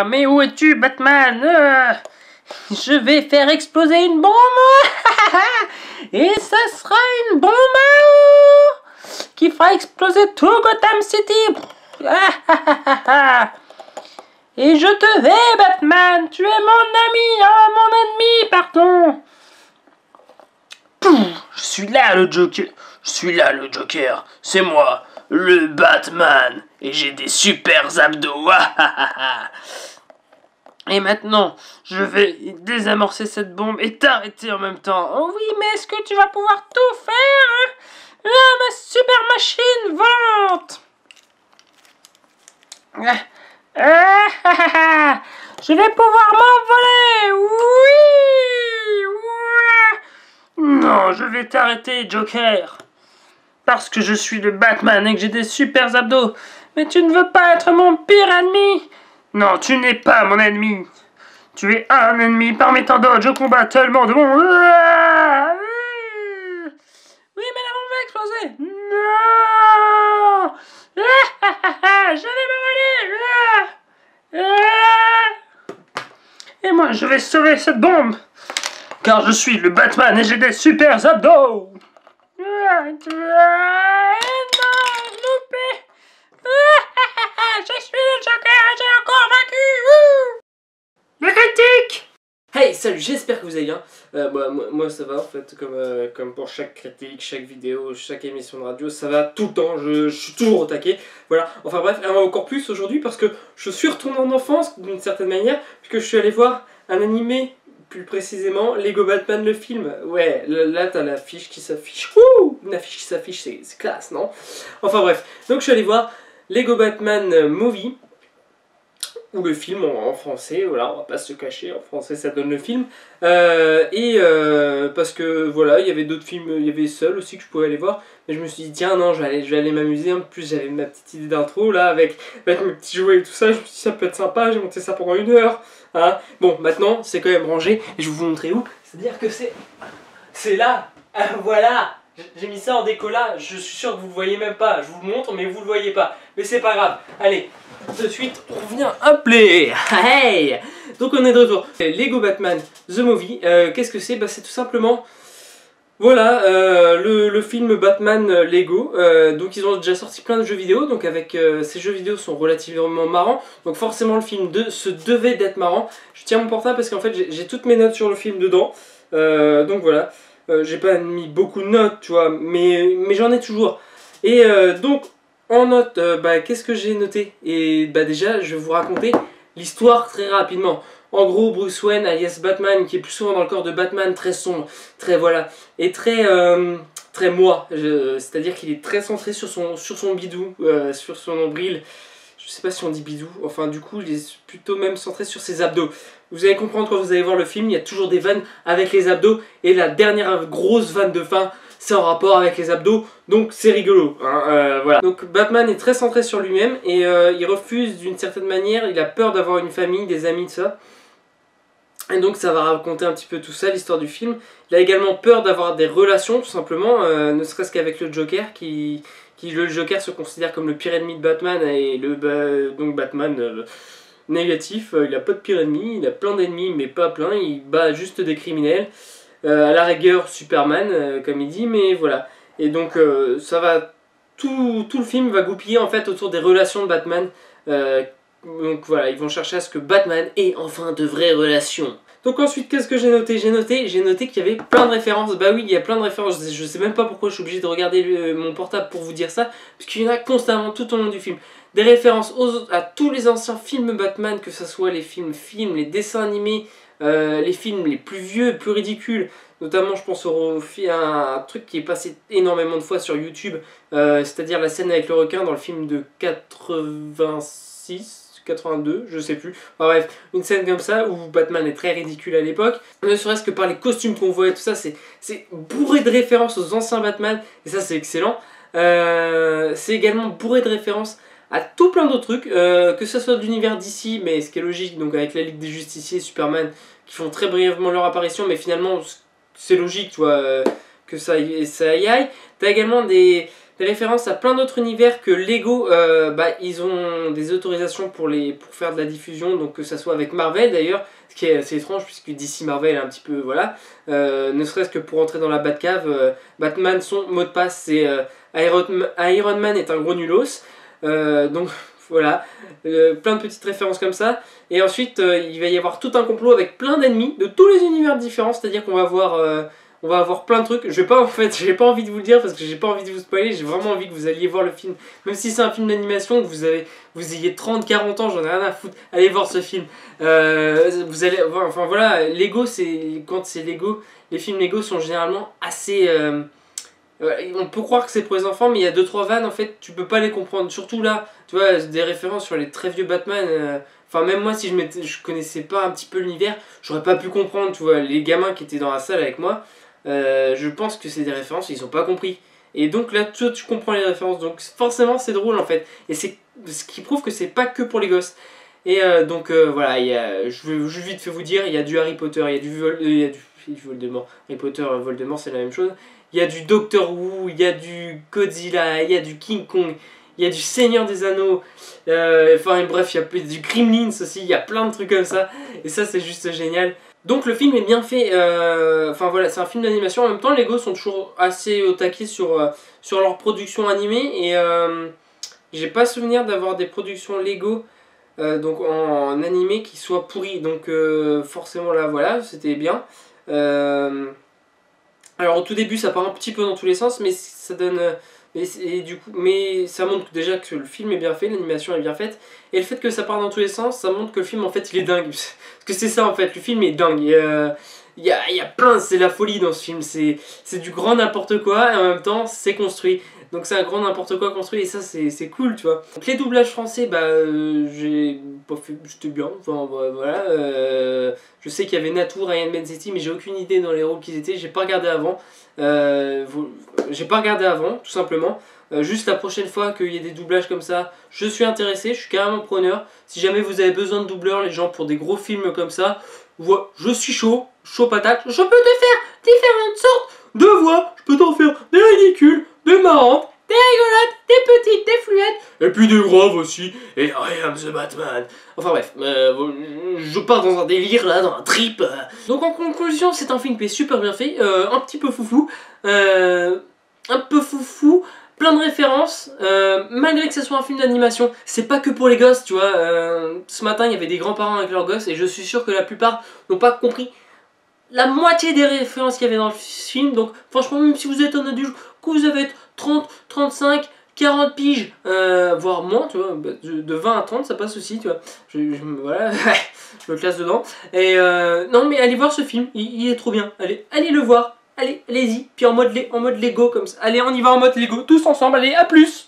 Mais où es-tu, Batman? Je vais faire exploser une bombe et ça sera une bombe qui fera exploser tout Gotham City. Et je te vais, Batman. Tu es mon ami, mon ennemi, pardon. Je suis là, le Joker. Je suis là, le Joker. C'est moi, le Batman. Et j'ai des super abdos. Et maintenant, je vais désamorcer cette bombe et t'arrêter en même temps. Oh oui, mais est-ce que tu vas pouvoir tout faire? Ma super machine volante. Je vais pouvoir m'envoler. Oui. Non, je vais t'arrêter, Joker. Parce que je suis le Batman et que j'ai des super abdos. Mais tu ne veux pas être mon pire ennemi. Non, tu n'es pas mon ennemi. Tu es un ennemi parmi tant d'autres. Je combats tellement de monde. Oui, mais la bombe va exploser. Non. Je vais m'envoler. Et moi, je vais sauver cette bombe. Car je suis le Batman et j'ai des super abdos. Non, loupé. Je suis le Joker et j'ai encore vaincu. La critique. Hey, salut, j'espère que vous allez bien. Moi ça va en fait, comme pour chaque critique, chaque vidéo, chaque émission de radio, ça va tout le temps, je suis toujours au taquet. Voilà, enfin bref, encore plus aujourd'hui parce que je suis retourné en enfance d'une certaine manière, puisque je suis allé voir un animé, plus précisément Lego Batman le film. Ouais, là t'as l'affiche qui s'affiche. Wouh, une affiche qui s'affiche, c'est classe, non? Enfin bref, donc je suis allé voir Lego Batman Movie, ou le film en français, voilà, on va pas se cacher, en français ça donne le film, parce que voilà, il y avait d'autres films, il y avait Seul aussi que je pouvais aller voir, mais je me suis dit tiens non, je vais aller m'amuser, en plus j'avais ma petite idée d'intro là, avec mes petits jouets et tout ça, je me suis dit ça peut être sympa, j'ai monté ça pendant 1 heure, hein. Bon, maintenant c'est quand même rangé, et je vais vous montrer où, c'est-à-dire que c'est là, voilà. J'ai mis ça en décollage, je suis sûr que vous le voyez même pas, je vous le montre mais vous le voyez pas, mais c'est pas grave, allez, tout de suite on revient appeler. Hey, donc on est de retour. Lego Batman The Movie, qu'est-ce que c'est? Bah c'est tout simplement, voilà, le film Batman Lego, donc ils ont déjà sorti plein de jeux vidéo, donc avec ces jeux vidéo sont relativement marrants, donc forcément le film se devait d'être marrant. Je tiens mon portable parce qu'en fait j'ai toutes mes notes sur le film dedans, donc voilà. J'ai pas mis beaucoup de notes, tu vois, mais j'en ai toujours. Et donc, en note, qu'est-ce que j'ai noté? Et déjà, je vais vous raconter l'histoire très rapidement. En gros, Bruce Wayne, alias Batman, qui est plus souvent dans le corps de Batman, très sombre, très voilà, et très moi. C'est-à-dire qu'il est très centré sur son bidou, sur son nombril. Je sais pas si on dit bidou, enfin du coup il est plutôt même centré sur ses abdos. Vous allez comprendre quand vous allez voir le film, il y a toujours des vannes avec les abdos, et la dernière grosse vanne de fin, c'est en rapport avec les abdos, donc c'est rigolo, hein, voilà. Donc Batman est très centré sur lui-même, et il refuse d'une certaine manière, il a peur d'avoir une famille, des amis, de ça. Et donc ça va raconter un petit peu tout ça, l'histoire du film. Il a également peur d'avoir des relations, tout simplement, ne serait-ce qu'avec le Joker, le Joker se considère comme le pire ennemi de Batman, et donc Batman négatif, il a pas de pire ennemi, il a plein d'ennemis mais pas plein, il bat juste des criminels, à la rigueur Superman comme il dit, mais voilà. Et donc ça va, tout le film va goupiller en fait autour des relations de Batman, donc voilà, ils vont chercher à ce que Batman ait enfin de vraies relations. Donc ensuite, qu'est-ce que j'ai noté? J'ai noté qu'il y avait plein de références. Bah oui, il y a plein de références. Je sais même pas pourquoi je suis obligé de regarder mon portable pour vous dire ça, parce qu'il y en a constamment tout au long du film. Des références à tous les anciens films Batman, que ce soit les films, les dessins animés, les films les plus vieux, plus ridicules. Notamment, je pense à un truc qui est passé énormément de fois sur YouTube, c'est-à-dire la scène avec le requin dans le film de 86. 82, je sais plus. Enfin, bref, une scène comme ça où Batman est très ridicule à l'époque. Ne serait-ce que par les costumes qu'on voit et tout ça, c'est bourré de références aux anciens Batman, et ça c'est excellent. C'est également bourré de références à tout plein d'autres trucs, que ce soit de l'univers d'ici, mais ce qui est logique, donc avec la Ligue des Justiciers, Superman, qui font très brièvement leur apparition, mais finalement c'est logique, tu vois, que ça y aille. T'as également des des références à plein d'autres univers que Lego, ils ont des autorisations pour faire de la diffusion, donc que ça soit avec Marvel d'ailleurs, ce qui est assez étrange puisque DC Marvel est un petit peu, voilà, ne serait-ce que pour entrer dans la Batcave, Batman, son mot de passe c'est Iron Man est un gros nulos, donc voilà, plein de petites références comme ça. Et ensuite, il va y avoir tout un complot avec plein d'ennemis de tous les univers différents, c'est-à-dire qu'on va avoir plein de trucs. J'ai pas envie de vous le dire parce que j'ai pas envie de vous spoiler, j'ai vraiment envie que vous alliez voir le film. Même si c'est un film d'animation, que vous ayez 30, 40 ans, j'en ai rien à foutre, allez voir ce film. Vous allez voir, enfin voilà, Lego, quand c'est Lego, les films Lego sont généralement assez... on peut croire que c'est pour les enfants, mais il y a 2-3 vannes, en fait, tu peux pas les comprendre. Surtout là, tu vois, des références sur les très vieux Batman. Enfin, même moi, si je connaissais pas un petit peu l'univers, j'aurais pas pu comprendre, tu vois, les gamins qui étaient dans la salle avec moi. Je pense que c'est des références, ils ont pas compris. Et donc là, toi, tu comprends les références, donc forcément, c'est drôle en fait. Et c'est ce qui prouve que c'est pas que pour les gosses. Et voilà, je vais vite fait vous dire, il y a du Harry Potter, il y a du Voldemort. Harry Potter, Voldemort, c'est la même chose. Il y a du Doctor Who, il y a du Godzilla, il y a du King Kong, il y a du Seigneur des Anneaux, enfin bref, il y a du Gremlins aussi, il y a plein de trucs comme ça, et ça c'est juste génial. Donc le film est bien fait, enfin voilà, c'est un film d'animation, en même temps Lego sont toujours assez au taquet sur leur production animée, et j'ai pas souvenir d'avoir des productions Lego donc en animé qui soient pourries, donc forcément là voilà, c'était bien. Alors au tout début ça part un petit peu dans tous les sens, mais ça donne... mais ça montre déjà que le film est bien fait, l'animation est bien faite, et le fait que ça part dans tous les sens, ça montre que le film en fait il est dingue. Parce que c'est ça en fait, le film est dingue. Il y a plein, c'est la folie dans ce film, c'est du grand n'importe quoi, et en même temps c'est construit. Donc c'est un grand n'importe quoi construit, et ça c'est cool, tu vois. Donc les doublages français, j'ai pas fait, c'était bien, enfin voilà. Je sais qu'il y avait Natou, Ryan Bensetti, mais j'ai aucune idée dans les rôles qu'ils étaient, j'ai pas regardé avant. Tout simplement. Juste la prochaine fois qu'il y ait des doublages comme ça, je suis intéressé, je suis carrément preneur. Si jamais vous avez besoin de doubleurs, les gens, pour des gros films comme ça, je suis chaud patate. Je peux te faire différentes sortes de voix, je peux t'en faire des ridicules, des marrantes, des rigolotes, des petites, des fluettes, et puis des graves aussi, et I am the Batman. Enfin bref, je pars dans un délire là, dans un trip. Donc en conclusion, c'est un film qui est super bien fait, un petit peu foufou, plein de références, malgré que ce soit un film d'animation, c'est pas que pour les gosses, tu vois. Ce matin, il y avait des grands-parents avec leurs gosses, et je suis sûr que la plupart n'ont pas compris la moitié des références qu'il y avait dans le film. Donc franchement, même si vous êtes un adulte, que vous avez 30, 35, 40 piges, voire moins, tu vois, de 20 à 30, ça passe aussi, tu vois. Voilà, je me classe dedans. Et non, mais allez voir ce film, il est trop bien. Allez le voir. Allez-y. Puis en mode Lego comme ça. Allez, on y va en mode Lego, tous ensemble. Allez, à plus!